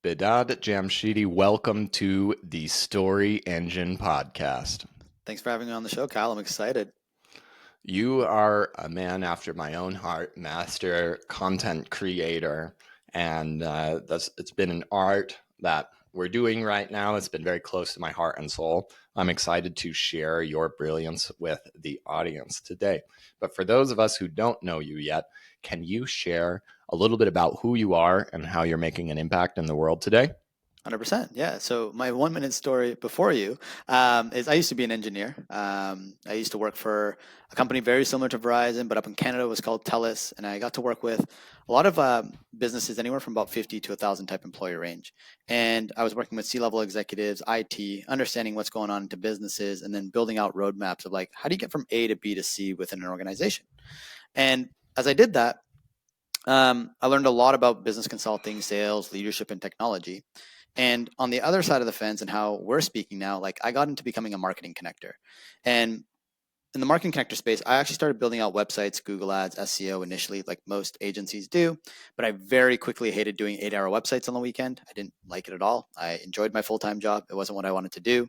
Behdad Jamshidi, welcome to the Story Engine podcast. Thanks for having me on the show, Kyle. I'm excited. You are a man after my own heart, master content creator, and it's been an art that we're doing right now. It's been very close to my heart and soul. I'm excited to share your brilliance with the audience today. But for those of us who don't know you yet, can you share a little bit about who you are and how you're making an impact in the world today? 100%. Yeah. So my 1 minute story before you is I used to be an engineer. I used to work for a company very similar to Verizon, but up in Canada it was called TELUS. And I got to work with a lot of businesses, anywhere from about 50 to 1,000 type employee range. And I was working with C-level executives, IT, understanding what's going on into businesses, and then building out roadmaps of like, how do you get from A to B to C within an organization? And as I did that, I learned a lot about business consulting, sales, leadership, and technology. And on the other side of the fence and how we're speaking now, like I got into becoming a marketing connector. And in the marketing connector space, I actually started building out websites, Google Ads, SEO initially, like most agencies do. But I very quickly hated doing 8-hour websites on the weekend. I didn't like it at all. I enjoyed my full-time job. It wasn't what I wanted to do.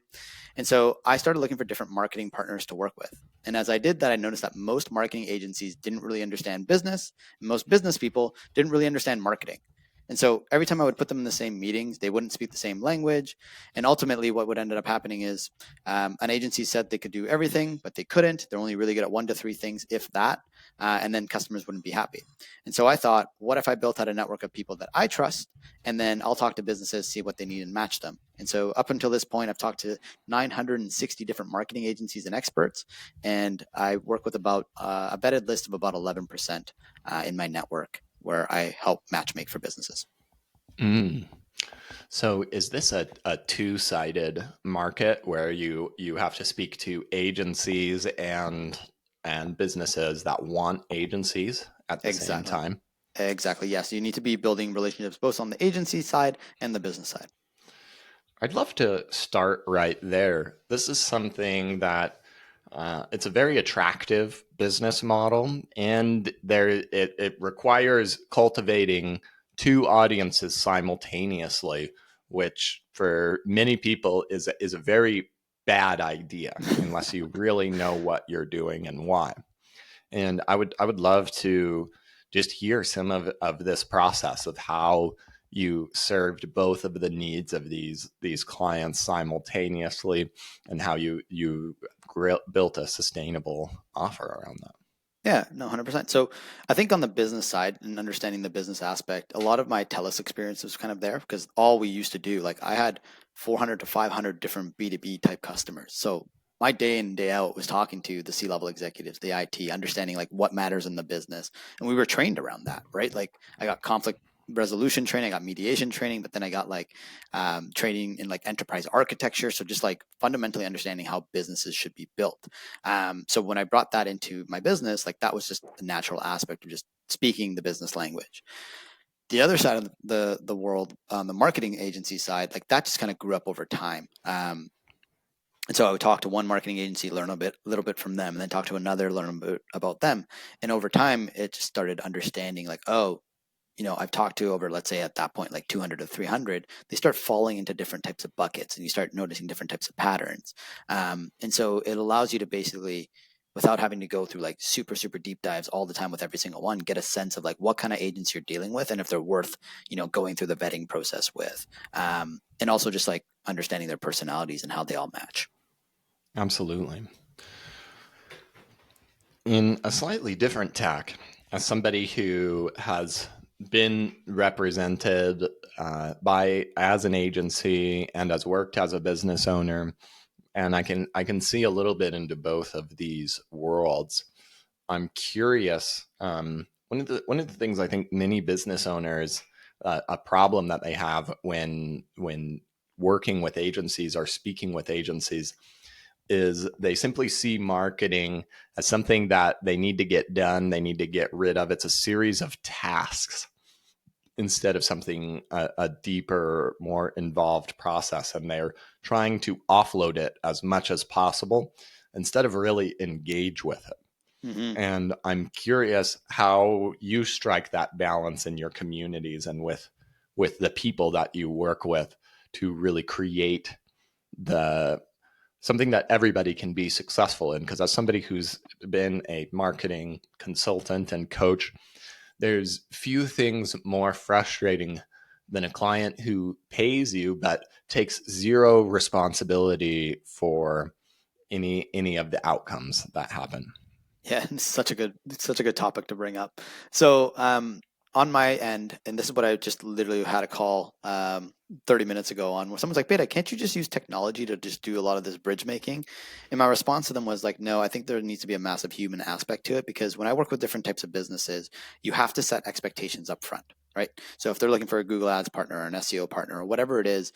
And so I started looking for different marketing partners to work with. And as I did that, I noticed that most marketing agencies didn't really understand business. And most business people didn't really understand marketing. And so every time I would put them in the same meetings, they wouldn't speak the same language. And ultimately, what would end up happening is an agency said they could do everything, but they couldn't. They're only really good at 1 to 3 things, if that. And then customers wouldn't be happy. And so I thought, what if I built out a network of people that I trust, and then I'll talk to businesses, see what they need, and match them. And so up until this point, I've talked to 960 different marketing agencies and experts, and I work with about a vetted list of about 11% in my network, where I help matchmake for businesses. So is this a two-sided market where you have to speak to agencies and businesses that want agencies at the same Exactly. time? Exactly. Yes. You need to be building relationships both on the agency side and the business side. I'd love to start right there. This is something that it's a very attractive business model, and it requires cultivating two audiences simultaneously, which for many people is a very bad idea unless you really know what you're doing and why. And I would love to just hear some of this process of how you served both of the needs of these clients simultaneously, and how you built a sustainable offer around that. Yeah, no, 100%. So I think on the business side and understanding the business aspect, a lot of my TELUS experience was kind of there because all we used to do, like I had 400 to 500 different B2B type customers. So my day in and day out was talking to the C-level executives, the IT, understanding like what matters in the business. And we were trained around that, right? Like I got conflict resolution training, I got mediation training, but then I got like training in like enterprise architecture. So just like fundamentally understanding how businesses should be built. So when I brought that into my business, like that was just a natural aspect of just speaking the business language. The other side of the world, on the marketing agency side, like that just kind of grew up over time. And so I would talk to one marketing agency, learn a little bit from them, and then talk to another, learn a bit about them. And over time, it just started understanding like, oh, I've talked to over, let's say at that point, like 200 to 300, they start falling into different types of buckets and you start noticing different types of patterns. And so it allows you to basically, without having to go through like super, super deep dives all the time with every single one, get a sense of like what kind of agents you're dealing with and if they're worth, going through the vetting process with. And also just like understanding their personalities and how they all match. Absolutely. In a slightly different tack, as somebody who has been represented as an agency and has worked as a business owner, and I can see a little bit into both of these worlds. I'm curious. One of the things I think many business owners, a problem that they have when working with agencies or speaking with agencies, is they simply see marketing as something that they need to get done, they need to get rid of. It's a series of tasks instead of something a deeper, more involved process, and they're trying to offload it as much as possible instead of really engage with it. Mm-hmm. And I'm curious how you strike that balance in your communities and with with the people that you work with to really create the something that everybody can be successful in. Because as somebody who's been a marketing consultant and coach, there's few things more frustrating than a client who pays you but takes zero responsibility for any of the outcomes that happen. Yeah, it's such a good topic to bring up. So, on my end, and this is what I just literally had a call 30 minutes ago on, where someone's like, "Beta, can't you just use technology to just do a lot of this bridge making?" And my response to them was like, "No, I think there needs to be a massive human aspect to it, because when I work with different types of businesses, you have to set expectations up front, right? So if they're looking for a Google Ads partner or an SEO partner or whatever it is,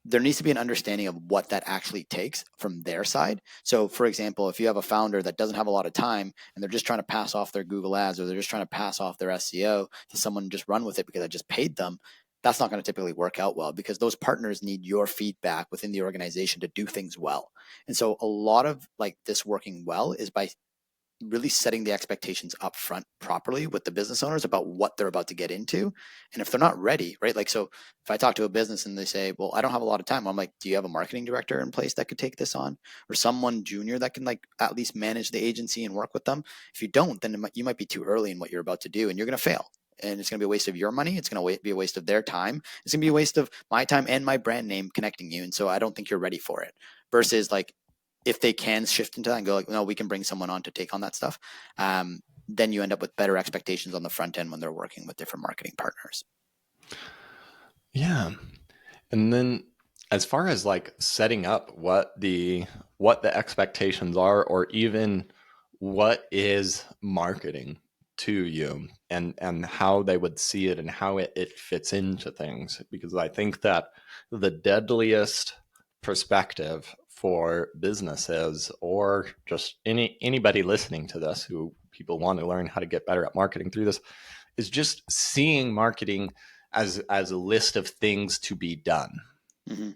there needs to be an understanding of what that actually takes from their side. So, for example, if you have a founder that doesn't have a lot of time and they're just trying to pass off their Google Ads, or they're just trying to pass off their SEO to someone and just run with it because I just paid them, that's not going to typically work out well, because those partners need your feedback within the organization to do things well. And so a lot of like this working well is by really setting the expectations up front properly with the business owners about what they're about to get into. And if they're not ready, right? Like, so if I talk to a business and they say, well, I don't have a lot of time, I'm like, do you have a marketing director in place that could take this on, or someone junior that can like at least manage the agency and work with them? If you don't, then you might be too early in what you're about to do, and you're going to fail. And it's going to be a waste of your money. It's going to be a waste of their time. It's going to be a waste of my time and my brand name connecting you. And so I don't think you're ready for it. Versus like, if they can shift into that and go like, no, we can bring someone on to take on that stuff, then you end up with better expectations on the front end when they're working with different marketing partners. Yeah. And then as far as like setting up what the expectations are, or even what is marketing to you, and how they would see it and how it fits into things, because I think that the deadliest perspective for businesses, or just anybody listening to this who people want to learn how to get better at marketing through this, is just seeing marketing as a list of things to be done, Mm-hmm.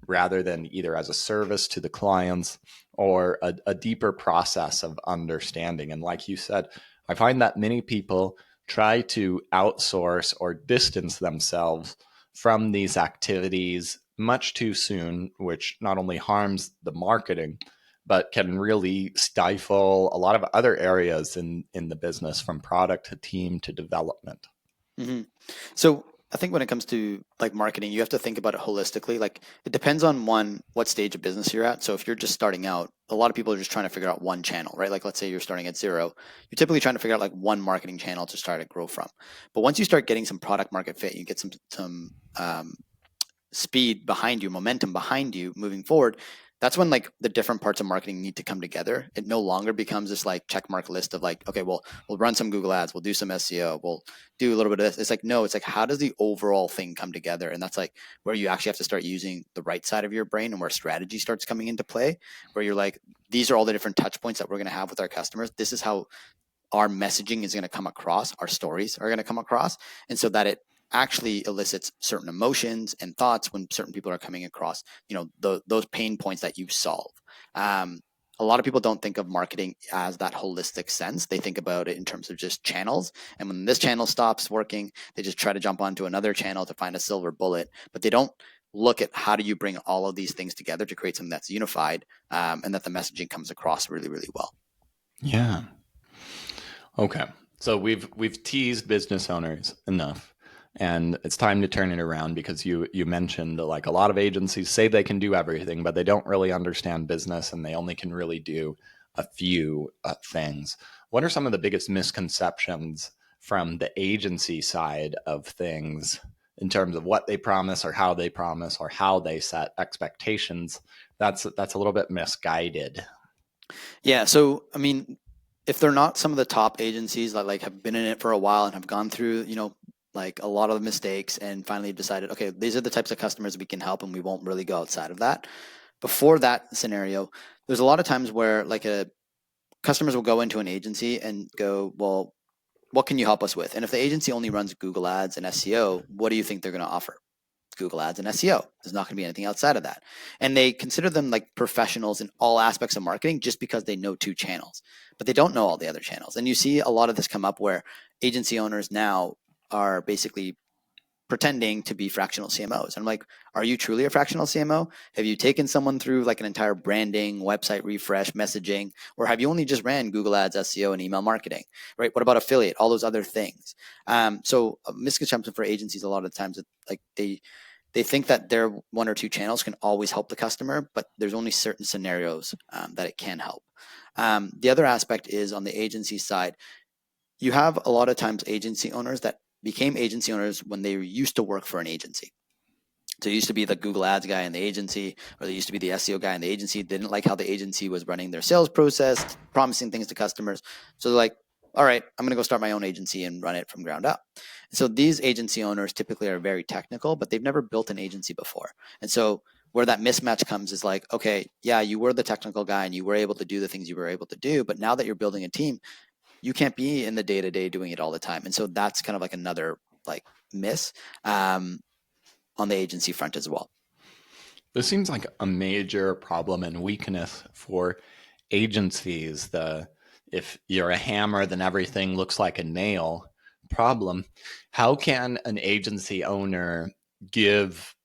rather than either as a service to the clients or a deeper process of understanding. And like you said, I find that many people try to outsource or distance themselves from these activities much too soon, which not only harms the marketing, but can really stifle a lot of other areas in the business, from product to team to development. Mm-hmm. So I think when it comes to like marketing, you have to think about it holistically. Like, it depends on what stage of business you're at. So if you're just starting out, a lot of people are just trying to figure out one channel, right? Like, let's say you're starting at zero, you're typically trying to figure out like one marketing channel to start to grow from. But once you start getting some product market fit, you get some speed behind you, momentum behind you moving forward, that's when like the different parts of marketing need to come together. It no longer becomes this like check mark list of like, okay, well, we'll run some Google ads, we'll do some SEO, we'll do a little bit of this. It's like, no, it's like, how does the overall thing come together? And that's like where you actually have to start using the right side of your brain, and where strategy starts coming into play, where you're like, these are all the different touch points that we're going to have with our customers. This is how our messaging is going to come across, our stories are going to come across, and so that it actually elicits certain emotions and thoughts when certain people are coming across, those pain points that you solve. A lot of people don't think of marketing as that holistic sense. They think about it in terms of just channels. And when this channel stops working, they just try to jump onto another channel to find a silver bullet. But they don't look at how do you bring all of these things together to create something that's unified, and that the messaging comes across really, really well. Yeah. Okay. So we've teased business owners enough, and it's time to turn it around, because you mentioned like a lot of agencies say they can do everything, but they don't really understand business, and they only can really do a few things. What are some of the biggest misconceptions from the agency side of things in terms of what they promise, or how they set expectations? That's a little bit misguided. Yeah. So, I mean, if they're not some of the top agencies that like have been in it for a while and have gone through, like a lot of the mistakes, and finally decided, okay, these are the types of customers we can help, and we won't really go outside of that. Before that scenario, there's a lot of times where like customers will go into an agency and go, well, what can you help us with? And if the agency only runs Google ads and SEO, what do you think they're going to offer? Google ads and SEO. There's not going to be anything outside of that. And they consider them like professionals in all aspects of marketing just because they know two channels, but they don't know all the other channels. And you see a lot of this come up where agency owners now are basically pretending to be fractional CMOs. And I'm like, are you truly a fractional CMO? Have you taken someone through like an entire branding, website refresh, messaging, or have you only just ran Google Ads, SEO, and email marketing, right? What about affiliate? All those other things. So a misconception for agencies a lot of times, like they think that their one or two channels can always help the customer, but there's only certain scenarios that it can help. The other aspect is on the agency side, you have a lot of times agency owners that became agency owners when they used to work for an agency. So it used to be the Google Ads guy in the agency, or they used to be the SEO guy in the agency, didn't like how the agency was running their sales process, promising things to customers. So they're like, all right, I'm going to go start my own agency and run it from ground up. So these agency owners typically are very technical, but they've never built an agency before. And so where that mismatch comes is like, okay, yeah, you were the technical guy and you were able to do the things you were able to do, but now that you're building a team, you can't be in the day-to-day doing it all the time. And so that's kind of like another like miss on the agency front as well. This seems like a major problem and weakness for agencies. If you're a hammer, then everything looks like a nail problem. How can an agency owner give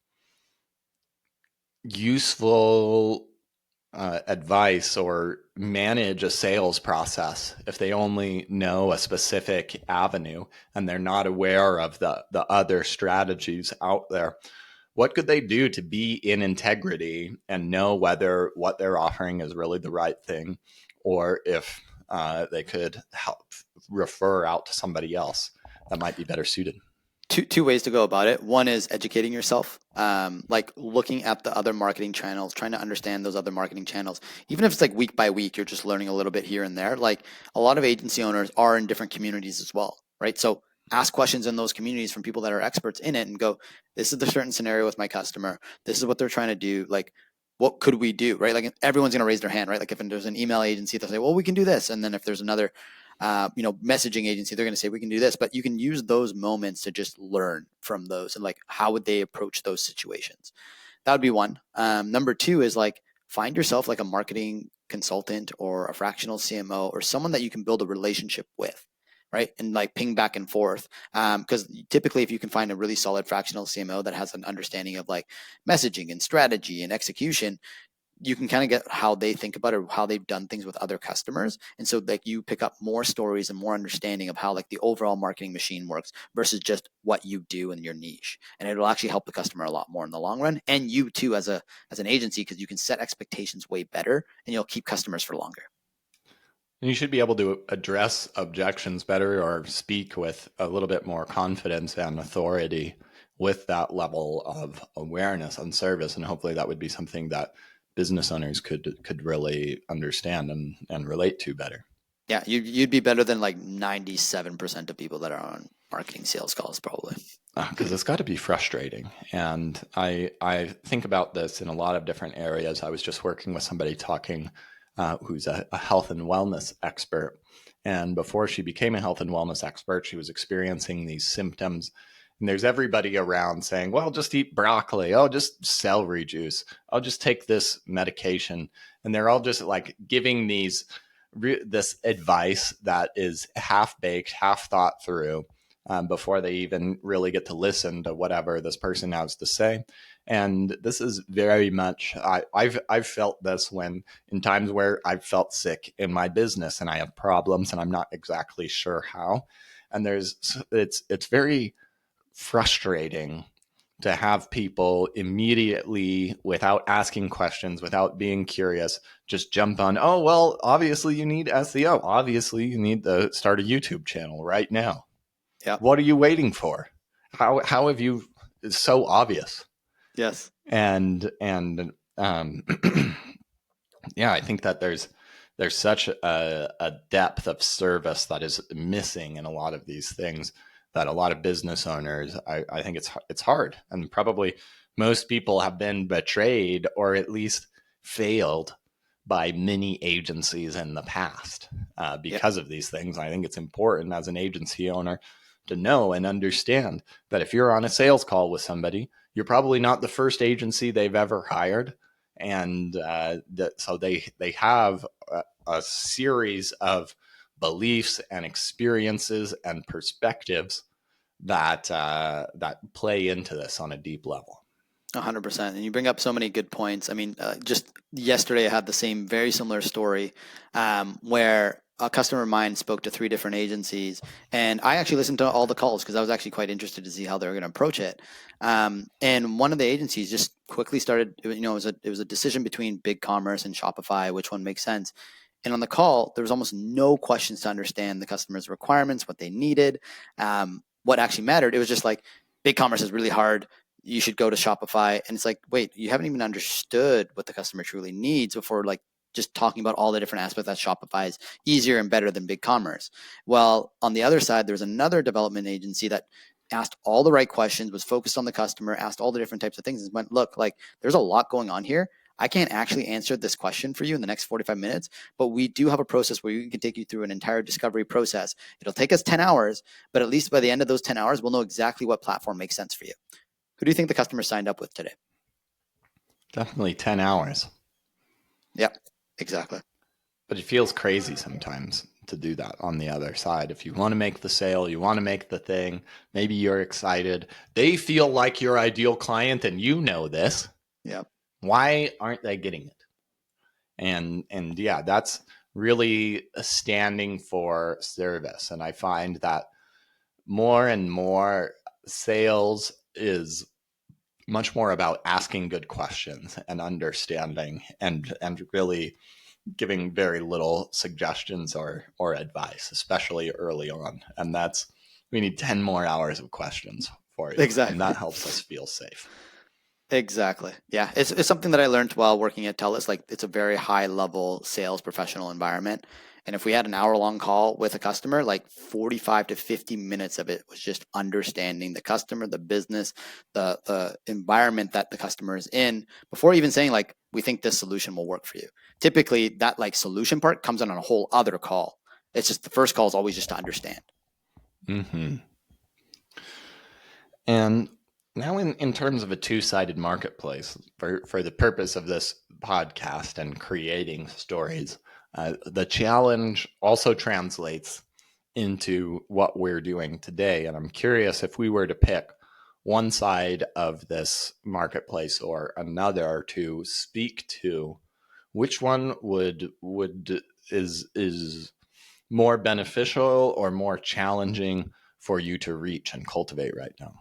useful advice or manage a sales process if they only know a specific avenue and they're not aware of the other strategies out there? What could they do to be in integrity and know whether what they're offering is really the right thing, or if they could help refer out to somebody else that might be better suited? Two ways to go about it. One is educating yourself, like looking at the other marketing channels, trying to understand those other marketing channels. Even if it's like week by week, you're just learning a little bit here and there. Like a lot of agency owners are in different communities as well, right? So ask questions in those communities from people that are experts in it and go, this is the certain scenario with my customer. This is what they're trying to do. Like, what could we do, right? Like everyone's going to raise their hand, right? Like if there's an email agency, they'll say, well, we can do this. And then if there's another messaging agency, they're going to say we can do this. But you can use those moments to just learn from those and like how would they approach those situations. That would be one. Number two is like find yourself like a marketing consultant or a fractional CMO or someone that you can build a relationship with, right? And like ping back and forth. Because typically if you can find a really solid fractional CMO that has an understanding of like messaging and strategy and execution, you can kind of get how they think about it or how they've done things with other customers. And so like you pick up more stories and more understanding of how like the overall marketing machine works versus just what you do in your niche. And it'll actually help the customer a lot more in the long run. And you too, as an agency, because you can set expectations way better and you'll keep customers for longer. And you should be able to address objections better or speak with a little bit more confidence and authority with that level of awareness and service. And hopefully that would be something that business owners could really understand and relate to better. Yeah, you'd be better than like 97% of people that are on marketing sales calls probably. Because it's got to be frustrating. And I think about this in a lot of different areas. I was just working with somebody talking who's a health and wellness expert. And before she became a health and wellness expert, she was experiencing these symptoms. And there's everybody around saying, well, just eat broccoli. Oh, just celery juice. I'll just take this medication. And they're all just like giving this advice that is half baked, half thought through before they even really get to listen to whatever this person has to say. And this is very much I've felt this when in times where I've felt sick in my business and I have problems and I'm not exactly sure how. And it's very frustrating to have people immediately, without asking questions, without being curious, just jump on, oh, well, obviously you need SEO. Obviously you need to start a YouTube channel right now. Yeah. What are you waiting for? How have you, it's so obvious. Yes. And yeah, I think that there's such a depth of service that is missing in a lot of these things that a lot of business owners, I think it's hard. And probably most people have been betrayed or at least failed by many agencies in the past because of these things. I think it's important as an agency owner to know and understand that if you're on a sales call with somebody, you're probably not the first agency they've ever hired. And so they have a series of beliefs and experiences and perspectives that play into this on a deep level. 100%. And you bring up so many good points. I mean, just yesterday I had the same very similar story where a customer of mine spoke to 3 different agencies, and I actually listened to all the calls because I was actually quite interested to see how they were going to approach it. And one of the agencies just quickly started, it was a decision between BigCommerce and Shopify, which one makes sense. And on the call, there was almost no questions to understand the customer's requirements, what they needed, what actually mattered. It was just like, BigCommerce is really hard. You should go to Shopify. And it's like, wait, you haven't even understood what the customer truly needs before like just talking about all the different aspects that Shopify is easier and better than BigCommerce. Well, on the other side, there was another development agency that asked all the right questions, was focused on the customer, asked all the different types of things, and went, look, like there's a lot going on here. I can't actually answer this question for you in the next 45 minutes, but we do have a process where we can take you through an entire discovery process. It'll take us 10 hours, but at least by the end of those 10 hours, we'll know exactly what platform makes sense for you. Who do you think the customer signed up with today? Definitely 10 hours. Yep, exactly. But it feels crazy sometimes to do that on the other side. If you want to make the sale, you want to make the thing, maybe you're excited. They feel like your ideal client and you know this. Yep. Why aren't they getting it? And yeah, that's really standing for service. And I find that more and more sales is much more about asking good questions and understanding and really giving very little suggestions or advice, especially early on. And we need 10 more hours of questions for you. Exactly. And that helps us feel safe. Exactly. Yeah. It's something that I learned while working at TELUS. Like it's a very high level sales professional environment. And if we had an hour-long call with a customer, like 45 to 50 minutes of it was just understanding the customer, the business, the environment that the customer is in before even saying like, we think this solution will work for you. Typically that like solution part comes on a whole other call. It's just the first call is always just to understand. Mm-hmm. And now in terms of a two-sided marketplace, for the purpose of this podcast and creating stories, the challenge also translates into what we're doing today. And I'm curious if we were to pick one side of this marketplace or another to speak to, which one is more beneficial or more challenging for you to reach and cultivate right now?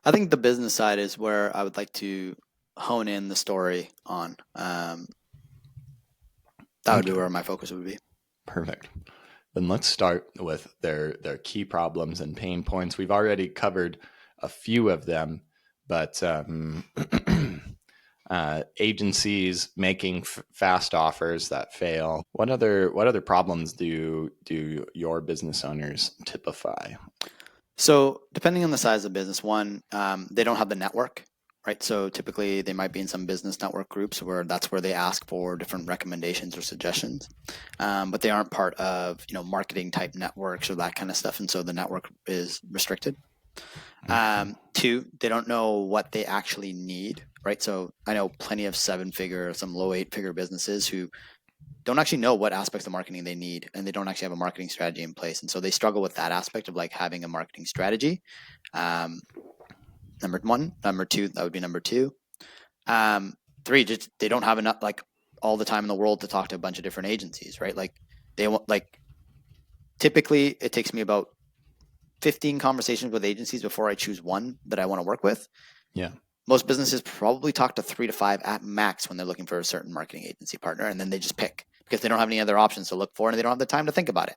I think the business side is where I would like to hone in the story on. That would be where my focus would be. Perfect. Then let's start with their key problems and pain points. We've already covered a few of them, but agencies making fast offers that fail. What other problems do your business owners typify? So depending on the size of the business, one, they don't have the network, right? So typically they might be in some business network groups where that's where they ask for different recommendations or suggestions, but they aren't part of marketing type networks or that kind of stuff, and so the network is restricted. Two, they don't know what they actually need, right? So I know plenty of 7-figure, some low 8-figure businesses who don't actually know what aspects of marketing they need, and they don't actually have a marketing strategy in place. And so they struggle with that aspect of like having a marketing strategy. Number one. Number two, that would be number two. Three, just they don't have enough, like all the time in the world to talk to a bunch of different agencies, right? Like they want, like typically it takes me about 15 conversations with agencies before I choose one that I want to work with. Yeah. Most businesses probably talk to 3 to 5 at max when they're looking for a certain marketing agency partner, and then they just pick because they don't have any other options to look for and they don't have the time to think about it.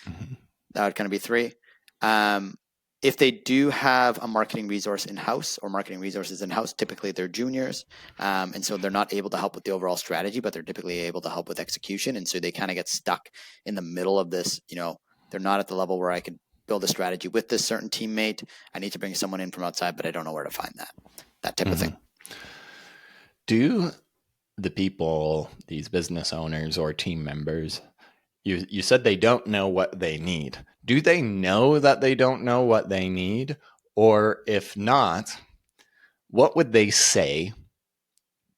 Mm-hmm. That would kind of be 3. If they do have a marketing resource in-house or marketing resources in-house, typically they're juniors. And so they're not able to help with the overall strategy, but they're typically able to help with execution. And so they kind of get stuck in the middle of this, they're not at the level where I could build a strategy with this certain teammate. I need to bring someone in from outside, but I don't know where to find that type of thing. Do the people, these business owners or team members, you said they don't know what they need. Do they know that they don't know what they need? Or if not, what would they say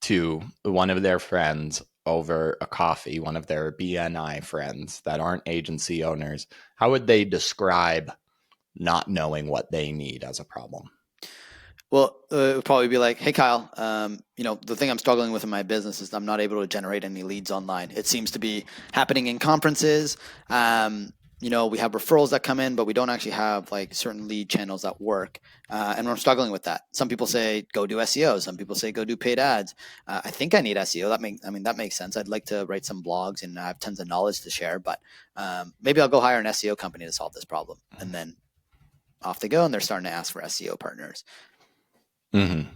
to one of their friends over a coffee, one of their BNI friends that aren't agency owners? How would they describe not knowing what they need as a problem? Well, it would probably be like, hey, Kyle, the thing I'm struggling with in my business is I'm not able to generate any leads online. It seems to be happening in conferences. We have referrals that come in, but we don't actually have like certain lead channels that work. And we're struggling with that. Some people say go do SEO. Some people say go do paid ads. I think I need SEO. That makes sense. I'd like to write some blogs and I have tons of knowledge to share, but maybe I'll go hire an SEO company to solve this problem. And then off they go, and they're starting to ask for SEO partners. Mm-hmm.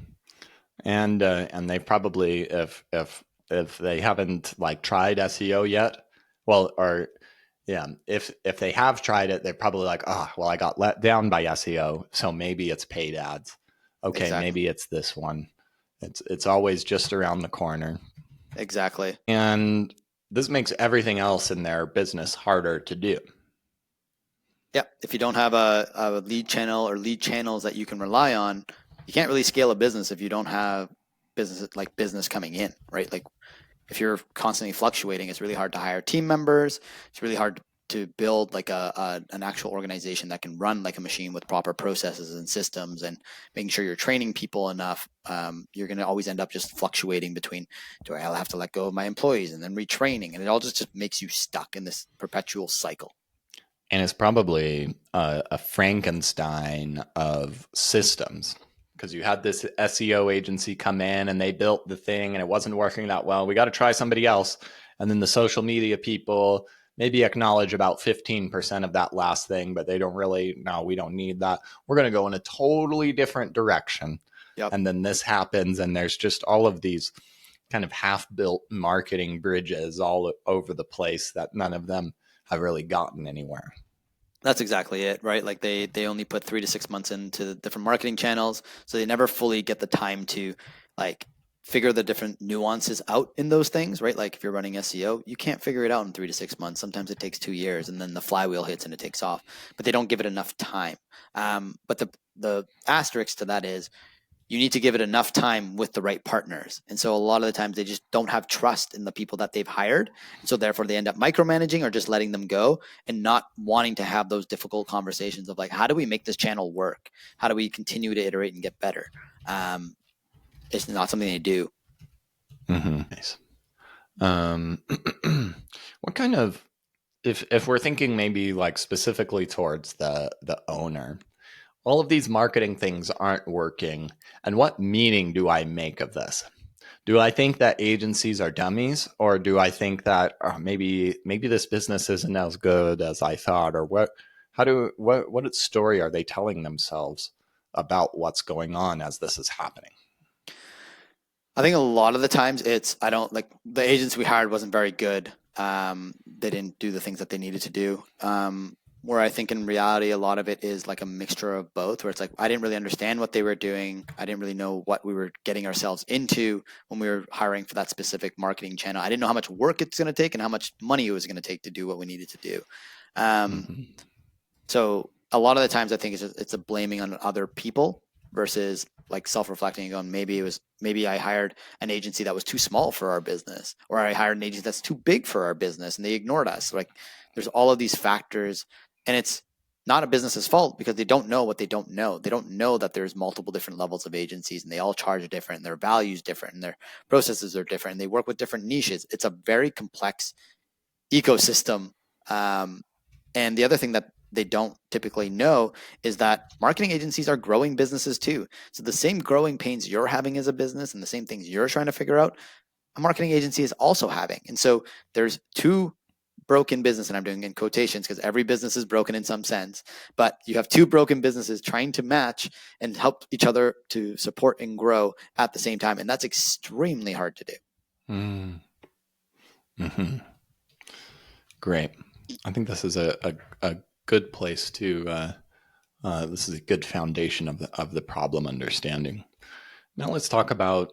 And they probably, if they haven't like tried SEO yet, well, or yeah, if they have tried it, they're probably like, oh, well, I got let down by SEO, so maybe it's paid ads. Okay, Exactly. maybe it's this one. It's always just around the corner. Exactly. And this makes everything else in their business harder to do. Yeah. If you don't have a lead channel or lead channels that you can rely on, you can't really scale a business if you don't have business coming in, right? Like if you're constantly fluctuating, it's really hard to hire team members. It's really hard to build like an actual organization that can run like a machine with proper processes and systems and making sure you're training people enough. You're going to always end up just fluctuating between, do I have to let go of my employees and then retraining? And it all just makes you stuck in this perpetual cycle. And it's probably a Frankenstein of systems, because you had this SEO agency come in and they built the thing and it wasn't working that well. We got to try somebody else. And then the social media people maybe acknowledge about 15% of that last thing, but they don't really, no, we don't need that. We're going to go in a totally different direction. Yep. And then this happens, and there's just all of these kind of half-built marketing bridges all over the place that none of them have really gotten anywhere. That's exactly it, right? Like they only put 3 to 6 months into the different marketing channels, so they never fully get the time to like figure the different nuances out in those things, right? Like if you're running SEO, you can't figure it out in 3 to 6 months. Sometimes it takes 2 years, and then the flywheel hits and it takes off. But they don't give it enough time. But the asterisk to that is you need to give it enough time with the right partners. And so a lot of the times they just don't have trust in the people that they've hired. And so therefore they end up micromanaging or just letting them go and not wanting to have those difficult conversations of like, how do we make this channel work? How do we continue to iterate and get better? It's not something they do. Mm-hmm. Nice. What kind of, if we're thinking maybe like specifically towards the owner, all of these marketing things aren't working, and what meaning do I make of this? Do I think that agencies are dummies, or do I think that maybe this business isn't as good as I thought, or what? What story are they telling themselves about what's going on as this is happening? I think a lot of the times I don't like the agents we hired wasn't very good. They didn't do the things that they needed to do. Where I think in reality, a lot of it is like a mixture of both, where it's like, I didn't really understand what they were doing. I didn't really know what we were getting ourselves into when we were hiring for that specific marketing channel. I didn't know how much work it's going to take and how much money it was going to take to do what we needed to do. Mm-hmm. So a lot of the times I think it's a blaming on other people versus like self-reflecting and going, maybe I hired an agency that was too small for our business, or I hired an agency that's too big for our business and they ignored us. Like there's all of these factors, and it's not a business's fault because they don't know what they don't know. They don't know that there's multiple different levels of agencies and they all charge different and their values different and their processes are different and they work with different niches. It's a very complex ecosystem. And the other thing that they don't typically know is that marketing agencies are growing businesses too. So the same growing pains you're having as a business and the same things you're trying to figure out, a marketing agency is also having. And so there's two broken business, and I'm doing in quotations because every business is broken in some sense, but you have two broken businesses trying to match and help each other to support and grow at the same time. And that's extremely hard to do. Mm-hmm. Great. I think this is a good place to. This is a good foundation of the problem understanding. Now let's talk about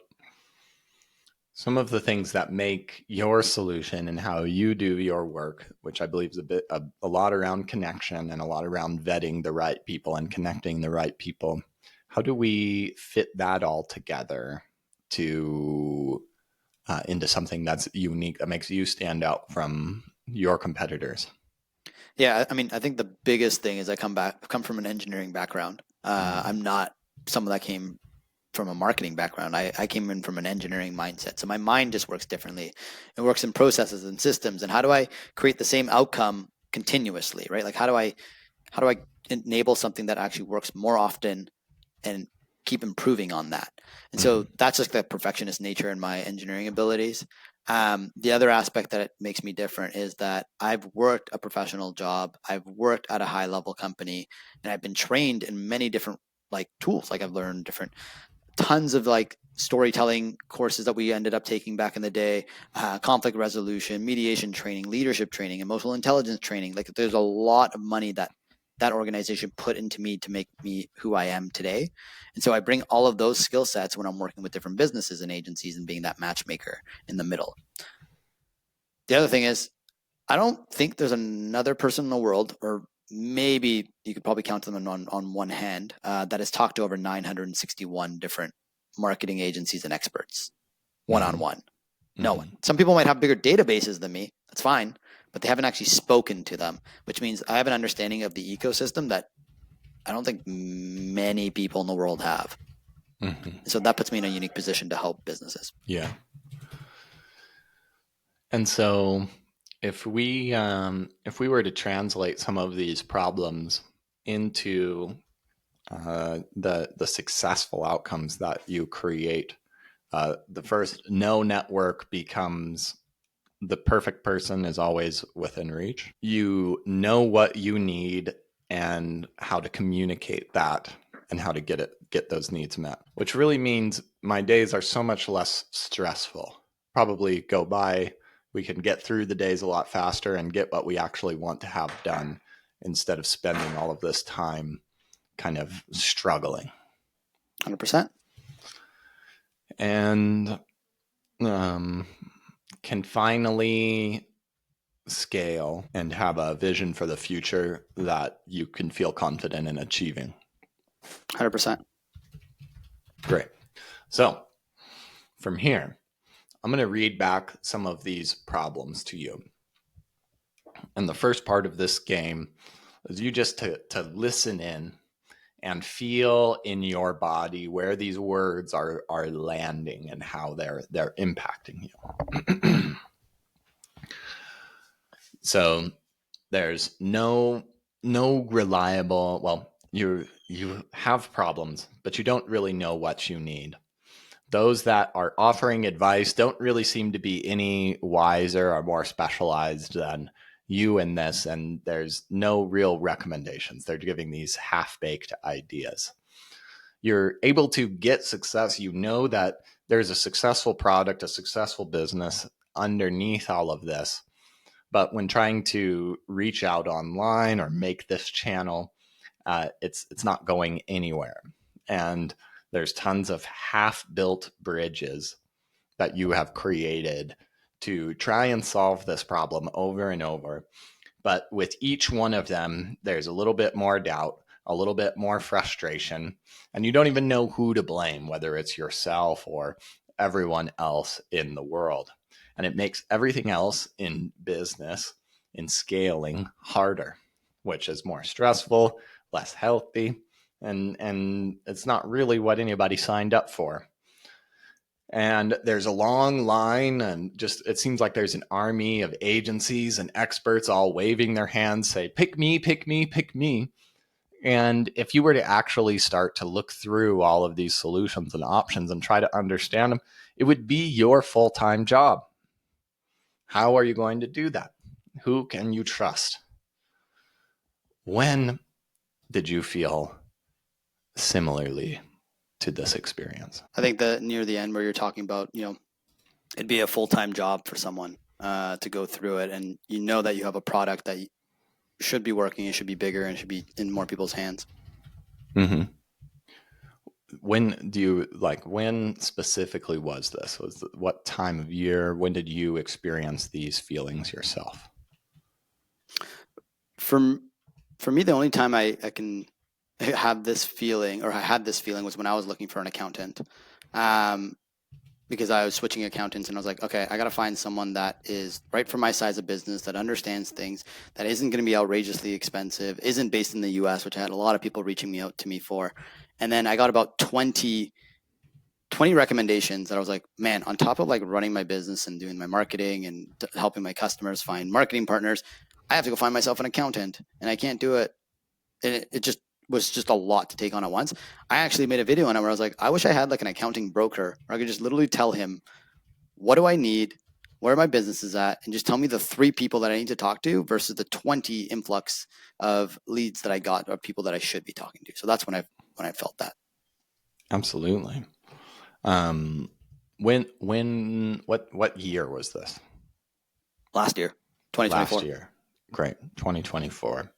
some of the things that make your solution and how you do your work, which I believe is a lot around connection and a lot around vetting the right people and connecting the right people. How do we fit that all together to into something that's unique, that makes you stand out from your competitors? Yeah, I mean, I think the biggest thing is I come from an engineering background. I'm not someone that came from a marketing background. I came in from an engineering mindset. So my mind just works differently. It works in processes and systems. And how do I create the same outcome continuously, right? Like how do I enable something that actually works more often and keep improving on that? And so that's just the perfectionist nature in my engineering abilities. The other aspect that makes me different is that I've worked a professional job, I've worked at a high level company, and I've been trained in many different like tools. Like I've learned different tons of like storytelling courses that we ended up taking back in the day, conflict resolution, mediation training, leadership training, emotional intelligence training. Like there's a lot of money that that organization put into me to make me who I am today. And so I bring all of those skill sets when I'm working with different businesses and agencies and being that matchmaker in the middle. The other thing is, I don't think there's another person in the world, or maybe you could probably count them on one hand, that has talked to over 961 different marketing agencies and experts one on one. No one. Some people might have bigger databases than me. That's fine, but they haven't actually spoken to them, which means I have an understanding of the ecosystem that I don't think many people in the world have. So that puts me in a unique position to help businesses. Yeah. And so if we were to translate some of these problems into the successful outcomes that you create, the first, no network becomes the perfect person is always within reach. You know what you need and how to communicate that and how to get those needs met, which really means my days are so much less stressful. Probably go by, we can get through the days a lot faster and get what we actually want to have done instead of spending all of this time kind of struggling. 100%. And can finally scale and have a vision for the future that you can feel confident in achieving. 100%. Great. So from here, I'm going to read back some of these problems to you. And the first part of this game is you just to listen in and feel in your body where these words are landing and how they're impacting you. So there's no reliable, well, you have problems, but you don't really know what you need. Those that are offering advice don't really seem to be any wiser or more specialized than you in this, and there's no real recommendations. They're giving these half-baked ideas. You're able to get success. You know that there's a successful product, a successful business underneath all of this. But when trying to reach out online or make this channel, it's not going anywhere. And there's tons of half-built bridges that you have created to try and solve this problem over and over. But with each one of them, there's a little bit more doubt, a little bit more frustration, and you don't even know who to blame, whether it's yourself or everyone else in the world. And it makes everything else in business, in scaling, harder, which is more stressful, less healthy, and it's not really what anybody signed up for. And there's a long line, and just it seems like there's an army of agencies and experts all waving their hands, say, pick me, pick me, pick me. And if you were to actually start to look through all of these solutions and options and try to understand them, it would be your full-time job. How are you going to do that? Who can you trust? When did you feel similarly to this experience? I think that near the end where you're talking about, it'd be a full-time job for someone to go through it. And you know that you have a product that should be working, it should be bigger, and should be in more people's hands. Mm-hmm. When specifically was this? What time of year? When did you experience these feelings yourself? For me, the only time I can have this feeling, or I had this feeling, was when I was looking for an accountant. because I was switching accountants, and I was like, okay, I got to find someone that is right for my size of business, that understands things, that isn't going to be outrageously expensive, isn't based in the US, which I had a lot of people reaching me out to me for. And then I got about 20 recommendations that I was like, man, on top of like running my business and doing my marketing and helping my customers find marketing partners, I have to go find myself an accountant, and I can't do it. And it just was just a lot to take on at once. I actually made a video on it where I was like, I wish I had like an accounting broker where I could just literally tell him, what do I need? Where are my businesses at? And just tell me the 3 people that I need to talk to versus the 20 influx of leads that I got, or people that I should be talking to. So that's when I felt that. Absolutely. What year was this? Last year, 2024. Last year. Great. 2024.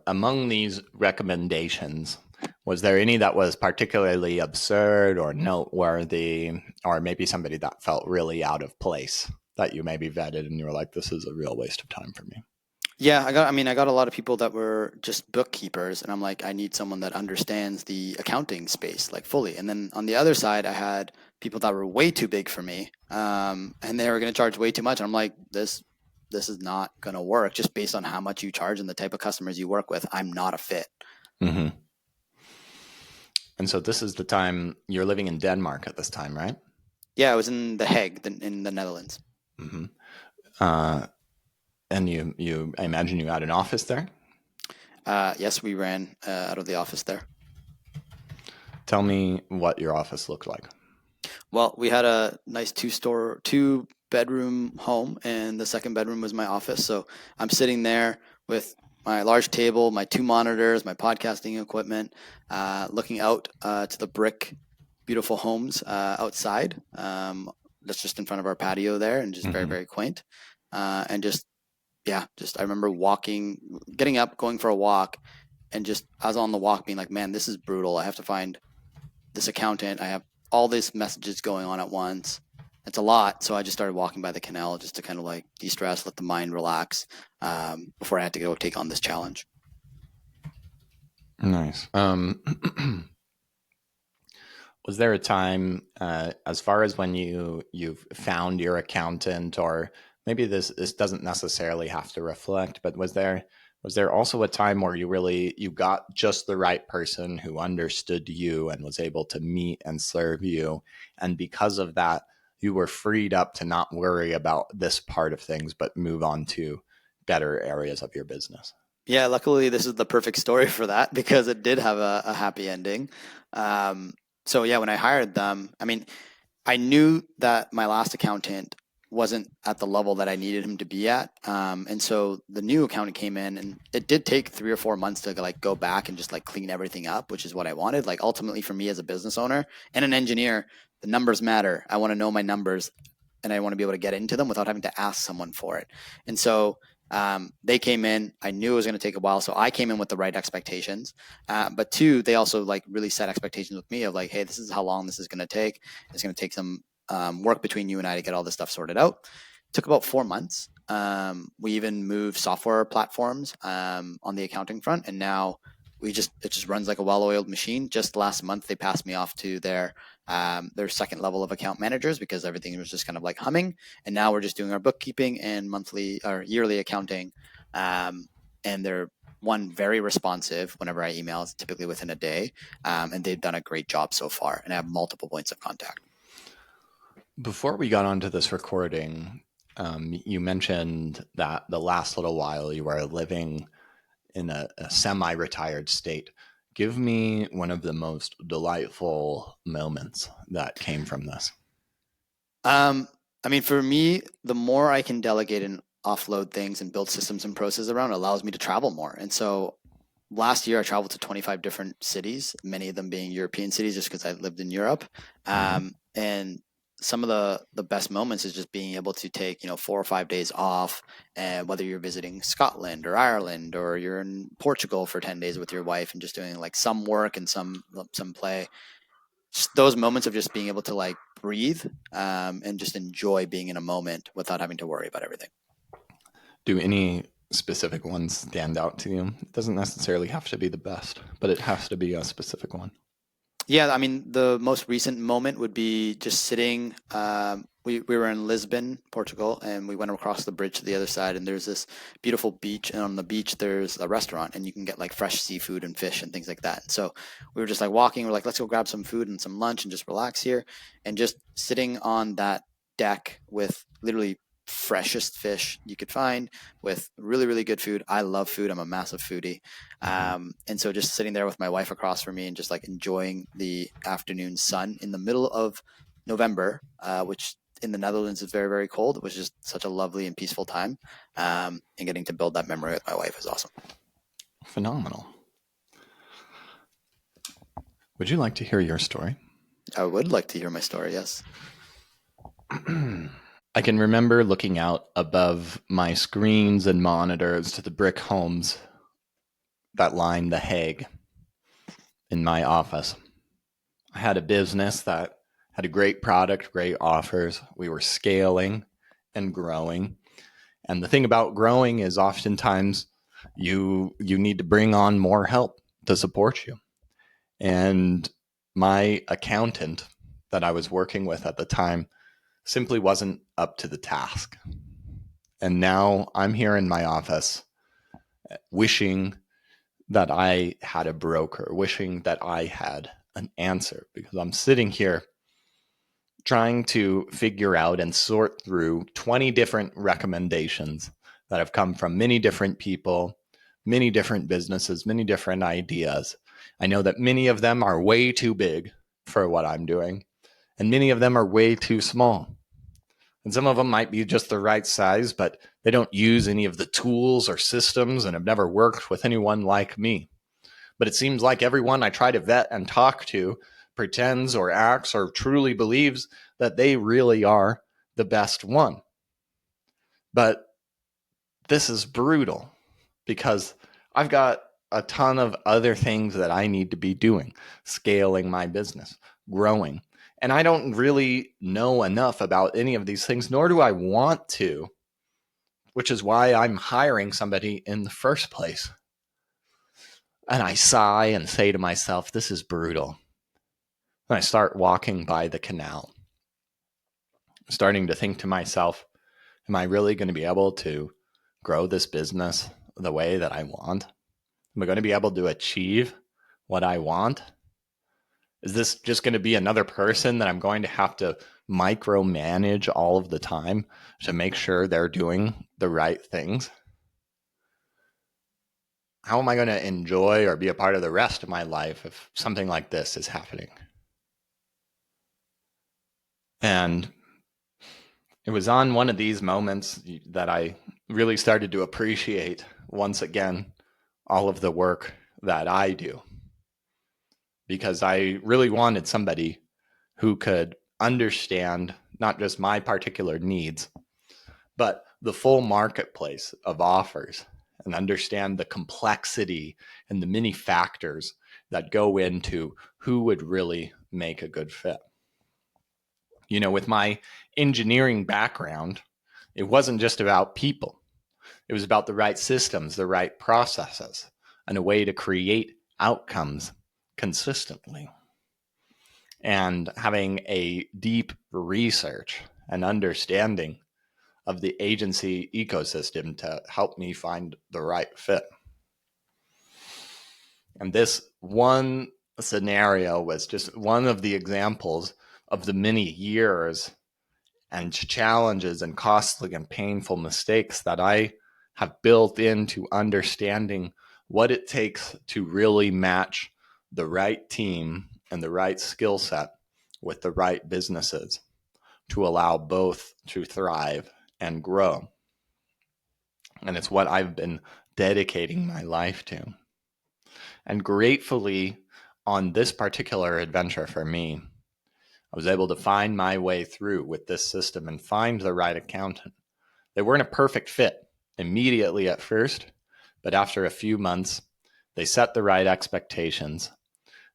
Among these recommendations, was there any that was particularly absurd or noteworthy, or maybe somebody that felt really out of place that you maybe vetted and you were like, this is a real waste of time for me? Yeah, I got a lot of people that were just bookkeepers, and I'm like, I need someone that understands the accounting space like fully. And then on the other side, I had people that were way too big for me, and they were going to charge way too much. And I'm like, this is not going to work just based on how much you charge and the type of customers you work with. I'm not a fit. Mm-hmm. And so this is the time you're living in Denmark at this time, right? Yeah, I was in The Hague in the Netherlands. Mm-hmm. And I imagine you had an office there? Yes, we ran out of the office there. Tell me what your office looked like. Well, we had a nice 2-bedroom home, and the second bedroom was my office. So I'm sitting there with my large table, my 2 monitors, my podcasting equipment, looking out to the brick, beautiful homes outside. That's just in front of our patio there, and just very, very quaint. And just I remember getting up, going for a walk, and just as on the walk being like, man, this is brutal. I have to find this accountant. I have all these messages going on at once. It's a lot. So I just started walking by the canal just to kind of like de-stress, let the mind relax before I had to go take on this challenge. Nice. Was there a time, as far as when you've found your accountant, or maybe this doesn't necessarily have to reflect, but was there also a time where you got just the right person who understood you and was able to meet and serve you, and because of that, you were freed up to not worry about this part of things, but move on to better areas of your business? Yeah, luckily this is the perfect story for that because it did have a happy ending. So yeah, when I hired them, I knew that my last accountant wasn't at the level that I needed him to be at. And so the new accountant came in, and it did take 3 or 4 months to like go back and just like clean everything up, which is what I wanted. Like ultimately for me as a business owner and an engineer, the numbers matter. I want to know my numbers, and I want to be able to get into them without having to ask someone for it. And so they came in. I knew it was going to take a while, so I came in with the right expectations. But 2, they also like really set expectations with me of like, hey, this is how long this is going to take. It's going to take some work between you and I to get all this stuff sorted out. It took about 4 months. We even moved software platforms on the accounting front, and now it just runs like a well-oiled machine. Just last month, they passed me off to their second level of account managers because everything was just kind of like humming. And now we're just doing our bookkeeping and monthly or yearly accounting. And they're very responsive whenever I email. It's typically within a day. And they've done a great job so far. And I have multiple points of contact. Before we got onto this recording, you mentioned that the last little while you were living in a semi-retired state. Give me one of the most delightful moments that came from this. For me, the more I can delegate and offload things and build systems and processes around, it allows me to travel more. And so last year I traveled to 25 different cities, many of them being European cities just because I lived in Europe. And some of the best moments is just being able to take 4 or 5 days off, and whether you're visiting Scotland or Ireland or you're in Portugal for 10 days with your wife and just doing like some work and some play. Just those moments of just being able to like breathe and just enjoy being in a moment without having to worry about everything. Do any specific ones stand out to you? It doesn't necessarily have to be the best, but it has to be a specific one. Yeah, I mean, the most recent moment would be just sitting. We were in Lisbon, Portugal, and we went across the bridge to the other side, and there's this beautiful beach, and on the beach there's a restaurant, and you can get like fresh seafood and fish and things like that. And so we were just like walking. We're like, let's go grab some food and some lunch and just relax here, and just sitting on that deck with literally freshest fish you could find with really really good food. I love food. I'm a massive foodie. And so just sitting there with my wife across from me and just like enjoying the afternoon sun in the middle of November, which in the Netherlands is very, very cold. It was just such a lovely and peaceful time. And getting to build that memory with my wife is awesome. Phenomenal. Would you like to hear your story? I would like to hear my story, yes. I can remember looking out above my screens and monitors to the brick homes that line The Hague in my office. I had a business that had a great product, great offers. We were scaling and growing. And the thing about growing is oftentimes you need to bring on more help to support you. And my accountant that I was working with at the time simply wasn't up to the task. And now I'm here in my office wishing that I had a broker, wishing that I had an answer, because I'm sitting here trying to figure out and sort through 20 different recommendations that have come from many different people, many different businesses, many different ideas. I know that many of them are way too big for what I'm doing, and many of them are way too small. And some of them might be just the right size, but they don't use any of the tools or systems and have never worked with anyone like me. But it seems like everyone I try to vet and talk to pretends or acts or truly believes that they really are the best one. But this is brutal because I've got a ton of other things that I need to be doing, scaling my business, growing. And I don't really know enough about any of these things, nor do I want to, which is why I'm hiring somebody in the first place. And I sigh and say to myself, this is brutal. And I start walking by the canal, starting to think to myself, am I really going to be able to grow this business the way that I want? Am I going to be able to achieve what I want? Is this just going to be another person that I'm going to have to micromanage all of the time to make sure they're doing the right things? How am I going to enjoy or be a part of the rest of my life if something like this is happening? And it was on one of these moments that I really started to appreciate once again all of the work that I do, because I really wanted somebody who could understand not just my particular needs, but the full marketplace of offers and understand the complexity and the many factors that go into who would really make a good fit. You know, with my engineering background, it wasn't just about people. It was about the right systems, the right processes, and a way to create outcomes consistently. And having a deep research and understanding of the agency ecosystem to help me find the right fit. And this one scenario was just one of the examples of the many years and challenges and costly and painful mistakes that I have built into understanding what it takes to really match the right team and the right skill set with the right businesses to allow both to thrive and grow. And it's what I've been dedicating my life to. And gratefully, on this particular adventure for me, I was able to find my way through with this system and find the right accountant. They weren't a perfect fit immediately at first, but after a few months, they set the right expectations.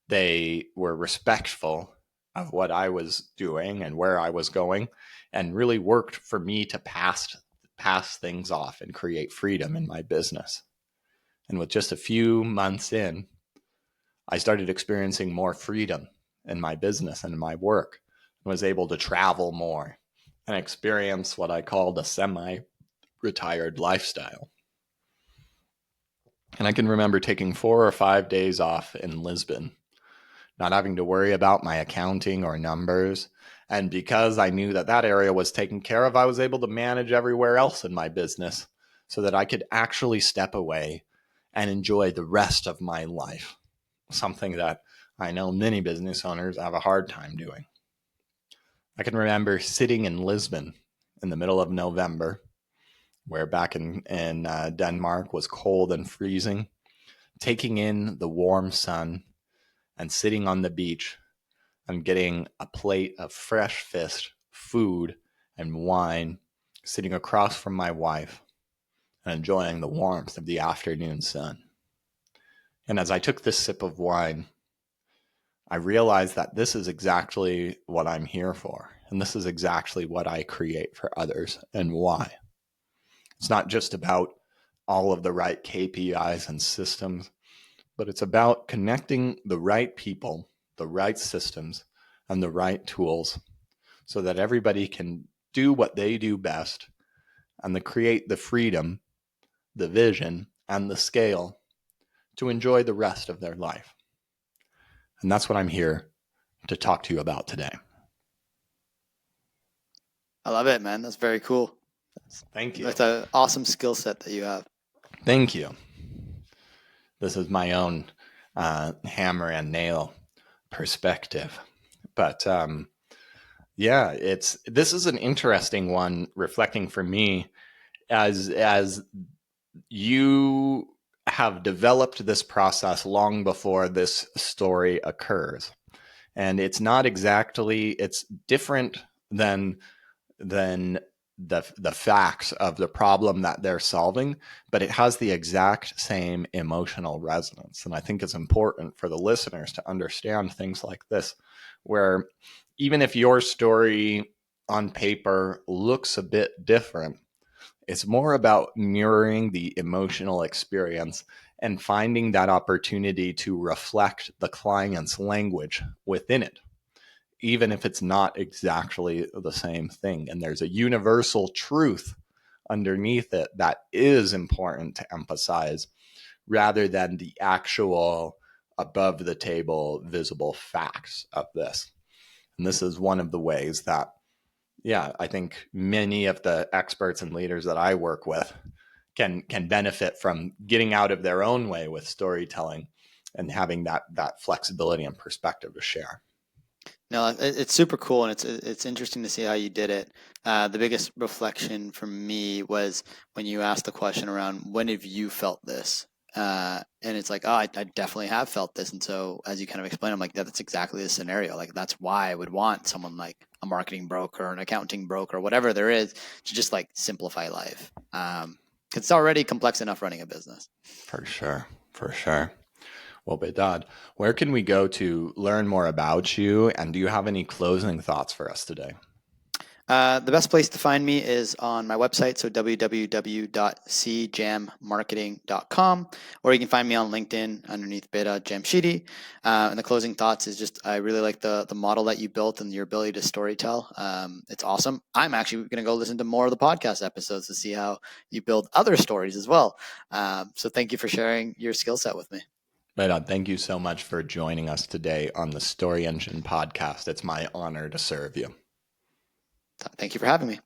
They were respectful of what I was doing and where I was going, and really worked for me to pass things off and create freedom in my business. And with just a few months in, I started experiencing more freedom in my business and in my work, and was able to travel more and experience what I called a semi-retired lifestyle. And I can remember taking 4 or 5 days off in Lisbon, not having to worry about my accounting or numbers. And because I knew that that area was taken care of, I was able to manage everywhere else in my business so that I could actually step away and enjoy the rest of my life, something that I know many business owners have a hard time doing. I can remember sitting in Lisbon in the middle of November, where back in Denmark was cold and freezing, taking in the warm sun and sitting on the beach and getting a plate of fresh fish, food, and wine, sitting across from my wife and enjoying the warmth of the afternoon sun. And as I took this sip of wine, I realized that this is exactly what I'm here for. And this is exactly what I create for others and why. It's not just about all of the right KPIs and systems, but it's about connecting the right people, the right systems, and the right tools so that everybody can do what they do best and create the freedom, the vision, and the scale to enjoy the rest of their life. And that's what I'm here to talk to you about today. I love it, man. That's very cool. Thank you. That's an awesome skill set that you have. Thank you. This is my own hammer and nail perspective. But yeah, this is an interesting one, reflecting for me as you have developed this process long before this story occurs. And it's different than the facts of the problem that they're solving, but it has the exact same emotional resonance. And I think it's important for the listeners to understand things like this, where even if your story on paper looks a bit different, it's more about mirroring the emotional experience and finding that opportunity to reflect the client's language within it, even if it's not exactly the same thing. And there's a universal truth underneath it that is important to emphasize rather than the actual above the table visible facts of this. And this is one of the ways that, yeah, I think many of the experts and leaders that I work with can benefit from getting out of their own way with storytelling and having that flexibility and perspective to share. No, it's super cool, and it's interesting to see how you did it. The biggest reflection for me was when you asked the question around when have you felt this, and it's like, oh, I definitely have felt this. And so as you kind of explained, I'm like, that's exactly the scenario. Like that's why I would want someone like a marketing broker, or an accounting broker, or whatever there is, to just like simplify life. It's already complex enough running a business. For sure. Well, Behdad, where can we go to learn more about you? And do you have any closing thoughts for us today? The best place to find me is on my website, so www.cjammarketing.com, or you can find me on LinkedIn underneath Behdad Jamshidi. And the closing thoughts is just, I really like the model that you built and your ability to storytell. It's awesome. I'm actually going to go listen to more of the podcast episodes to see how you build other stories as well. So thank you for sharing your skill set with me. Behdad, thank you so much for joining us today on the Story Engine podcast. It's my honor to serve you. Thank you for having me.